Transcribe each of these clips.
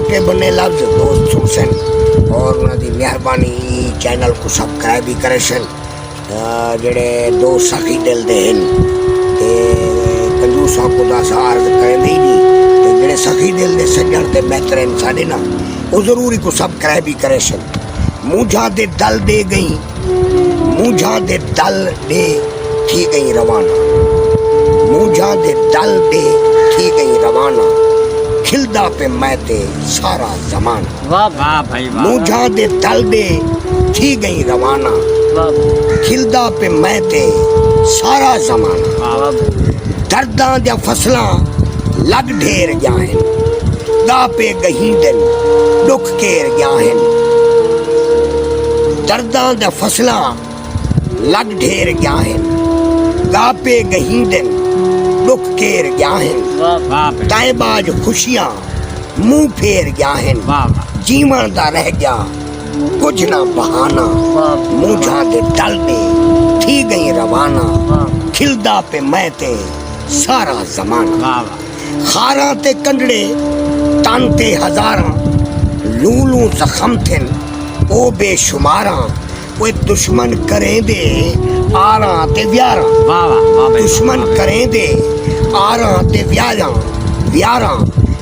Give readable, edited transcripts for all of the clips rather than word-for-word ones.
छोटे बने लफ्ज दोस्त सुन सन और उन्होंने मेहरबानी चैनल को सबसक्राइब भी करे सन। जेड़े दो सखी दिल दे कंजूसा को दस अर्ज करें ही नहीं, जेड़े सखी दिल दे सज्जन ते बेहतरीन साडे ना वो जरूरी को सबसक्राइब भी करे सन। मुझा दे दल दे गई, मुझा दे दल दे थी गई रवाना, मुझा दे दल दे थी गई रवाना, खिलदा पे मैते सारा जमाना। वाह वाह भाई वाह। मुझा दे दल दे थी गई रवाना, खिलदा पे मैते सारा जमाना। दर्दां दा फसलां लग ढेर जाहन, दा पे गही दिन दुख केर जाहन। दर्दां दा फसलां लग ढेर जाहन, दा पे गही दिन दुख केर जाहन। ताइबाज खुशियां मुंह फेर जाहन, जीवन दा रह गया कुछ ना बहाना। मुझा दे दल दे थी गई रवाना, खिलदा पे मैं ते सारा जमाना। खारा ते कंडड़े तन ते हजारां, लूलू जख्म थिन ओ बेशुमारा। कोई दुश्मन करें दे आरा ते व्यारा, दुश्मन करें दे आरा ते व्यारा व्यारा।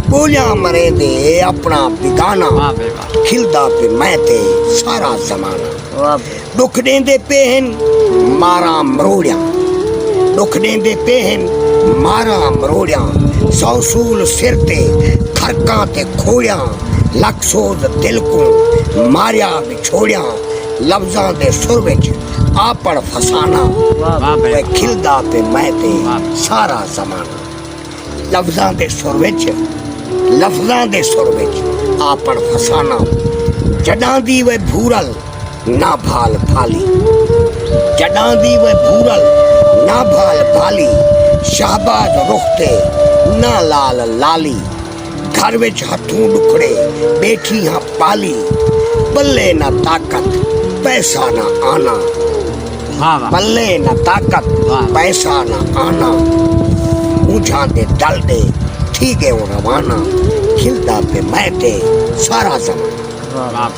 बोलिया मरे दे अपना बिगाना, खिलदा पे मैं ते सारा जमाना। दुख देंदे पेहन मारा मरोड़िया, दुख देंदे पेहन मारा मरोड़िया। सौसूल सिर ते खरकां ते खोड़िया, लख सोज दिल को मारिया बिछोड़िया। लफ्जां दे सुर विच आपड़ फसाना, खिलदा पे मैं ते सारा जमाना। लफ्जां दे सुर विच, लफ्जां दे सुर विच आपड़ फसाना। जडां दी वे भूरल ना भाल भाली, जडां दी वे भूरल ना भाल भाली। शाहबाज रुखते ना लाल लाली, घर विच हथों डुखड़े बैठी हाँ पाली। बल्ले ना ताकत पैसा ना आना, बल्ले ना ताकत पैसा ना आना। मुझा दे दल दे ठीक है वो रवाना, खिलदा पे मैं ते सारा जमाना।